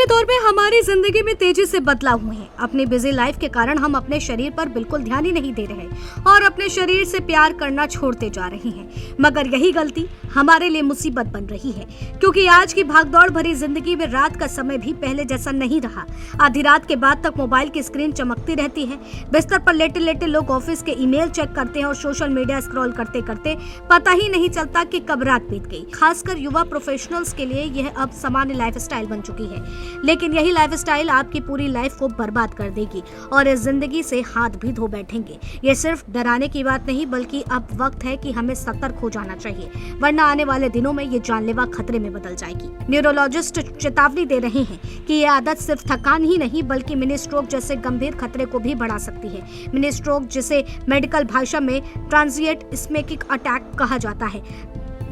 के दौर में हमारी जिंदगी में तेजी से बदलाव हुए हैं। अपनी बिजी लाइफ के कारण हम अपने शरीर पर बिल्कुल ध्यान ही नहीं दे रहे और अपने शरीर से प्यार करना छोड़ते जा रहे हैं। मगर यही गलती हमारे लिए मुसीबत बन रही है, क्योंकि आज की भागदौड़ भरी जिंदगी में रात का समय भी पहले जैसा नहीं रहा। आधी रात के बाद तक मोबाइल की स्क्रीन चमकती रहती है। बिस्तर पर लेटे लेटे लोग ऑफिस के ईमेल चेक करते हैं और सोशल मीडिया स्क्रॉल करते करते पता ही नहीं चलता कि कब रात बीत गई। खासकर युवा प्रोफेशनल्स के लिए यह अब सामान्य लाइफस्टाइल बन चुकी है। लेकिन यही लाइफस्टाइल आपकी पूरी लाइफ को बर्बाद कर देगी और इस जिंदगी से हाथ भी धो बैठेंगे। ये सिर्फ डराने की बात नहीं, बल्कि अब वक्त है कि हमें सतर्क हो जाना चाहिए, वरना आने वाले दिनों में ये जानलेवा खतरे में बदल जाएगी। न्यूरोलॉजिस्ट चेतावनी दे रहे हैं कि ये आदत सिर्फ थकान ही नहीं, बल्कि मिनी स्ट्रोक जैसे गंभीर खतरे को भी बढ़ा सकती है। मिनी स्ट्रोक, जिसे मेडिकल भाषा में ट्रांजिएंट इस्केमिक अटैक कहा जाता है,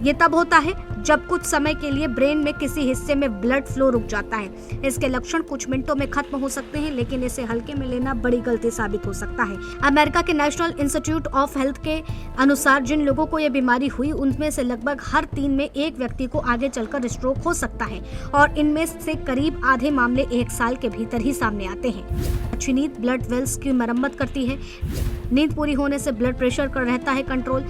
ये तब होता है जब कुछ समय के लिए ब्रेन में किसी हिस्से में ब्लड फ्लो रुक जाता है। इसके लक्षण कुछ मिनटों में खत्म हो सकते हैं, लेकिन इसे हल्के में लेना बड़ी गलती साबित हो सकता है। अमेरिका के नेशनल इंस्टीट्यूट ऑफ हेल्थ के अनुसार जिन लोगों को यह बीमारी हुई, उनमें से लगभग हर 3 में एक व्यक्ति को आगे चलकर स्ट्रोक हो सकता है और इनमें से करीब आधे मामले 1 साल के भीतर ही सामने आते हैं। अच्छी नींद ब्लड वेल्स की मरम्मत करती है। नींद पूरी होने से ब्लड प्रेशर का रहता है कंट्रोल।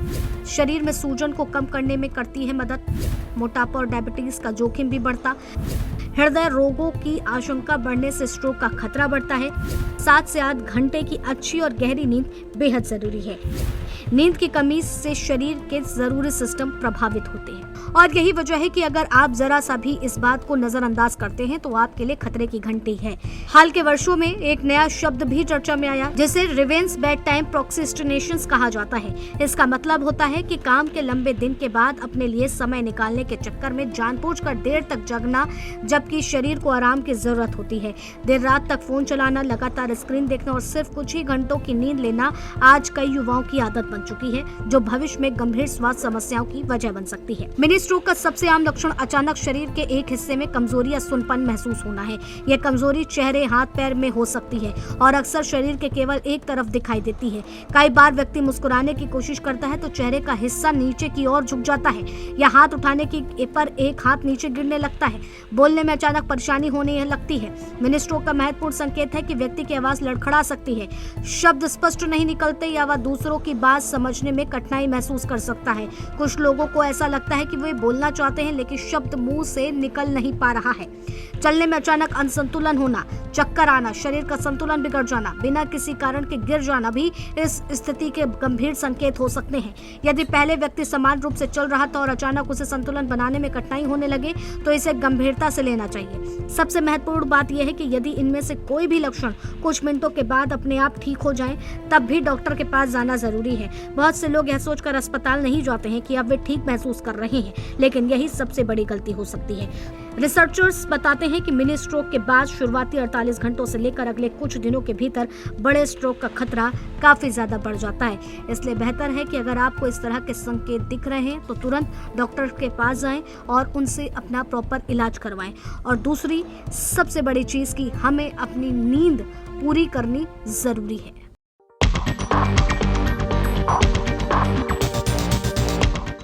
शरीर में सूजन को कम करने में करती है मदद। मोटापा और डायबिटीज का जोखिम भी बढ़ता। हृदय रोगों की आशंका बढ़ने से स्ट्रोक का खतरा बढ़ता है। 7 से 8 घंटे की अच्छी और गहरी नींद बेहद जरूरी है। नींद की कमी से शरीर के जरूरी सिस्टम प्रभावित होते हैं और यही वजह है कि अगर आप जरा सा भी इस बात को नजरअंदाज करते हैं तो आपके लिए खतरे की घंटी है। हाल के वर्षों में एक नया शब्द भी चर्चा में आया, जिसे रिवेंज बेड टाइम प्रोक्रेस्टिनेशन कहा जाता है। इसका मतलब होता है कि काम के लंबे दिन के बाद अपने लिए समय निकालने के चक्कर में जानबूझकर देर तक जगना, जबकि शरीर को आराम की जरूरत होती है। देर रात तक फोन चलाना, लगातार स्क्रीन देखना और सिर्फ कुछ ही घंटों की नींद लेना आज कई युवाओं की आदत बन चुकी है, जो भविष्य में गंभीर स्वास्थ्य समस्याओं की वजह बन सकती है। मिनी स्ट्रोक का सबसे आम लक्षण अचानक शरीर के एक हिस्से में कमजोरी या सुनपन महसूस होना है। यह कमजोरी चेहरे, हाथ पैर में हो सकती है और अक्सर शरीर के केवल एक तरफ दिखाई देती है। कई बार व्यक्ति मुस्कुराने की कोशिश करता है तो चेहरे का हिस्सा नीचे की ओर झुक जाता है या हाथ उठाने की पर एक हाथ नीचे गिरने लगता है। बोलने में अचानक परेशानी होने लगती है। मिनी स्ट्रोक का महत्वपूर्ण संकेत है कि व्यक्ति की आवाज लड़खड़ा सकती है, शब्द स्पष्ट नहीं निकलते या वह दूसरों की बात समझने में कठिनाई महसूस कर सकता है। कुछ लोगों को ऐसा लगता है कि वे बोलना चाहते हैं लेकिन शब्द मुंह से निकल नहीं पा रहा है। चलने में अचानक असंतुलन होना, चक्कर आना, शरीर का संतुलन बिगड़ जाना, बिना किसी कारण के गिर जाना भी इस स्थिति के गंभीर संकेत हो सकते हैं। यदि पहले व्यक्ति समान रूप से चल रहा था और अचानक उसे संतुलन बनाने में कठिनाई होने लगे तो इसे गंभीरता से लेना चाहिए। सबसे महत्वपूर्ण बात यह है कि यदि इनमें से कोई भी लक्षण कुछ मिनटों के बाद अपने आप ठीक हो जाएं, तब भी डॉक्टर के पास जाना जरूरी है। बहुत से लोग यह सोचकर अस्पताल नहीं जाते हैं कि अब वे ठीक महसूस कर रहे हैं, लेकिन यही सबसे बड़ी गलती हो सकती है। रिसर्चर्स बताते हैं कि मिनी स्ट्रोक के बाद शुरुआती 48 घंटों से लेकर अगले कुछ दिनों के भीतर बड़े स्ट्रोक का खतरा काफी ज्यादा बढ़ जाता है। इसलिए बेहतर है कि अगर आपको इस तरह के संकेत दिख रहे हैं तो तुरंत डॉक्टर के पास जाएं और उनसे अपना प्रॉपर इलाज करवाएं। और दूसरी सबसे बड़ी चीज कि हमें अपनी नींद पूरी करनी जरूरी है।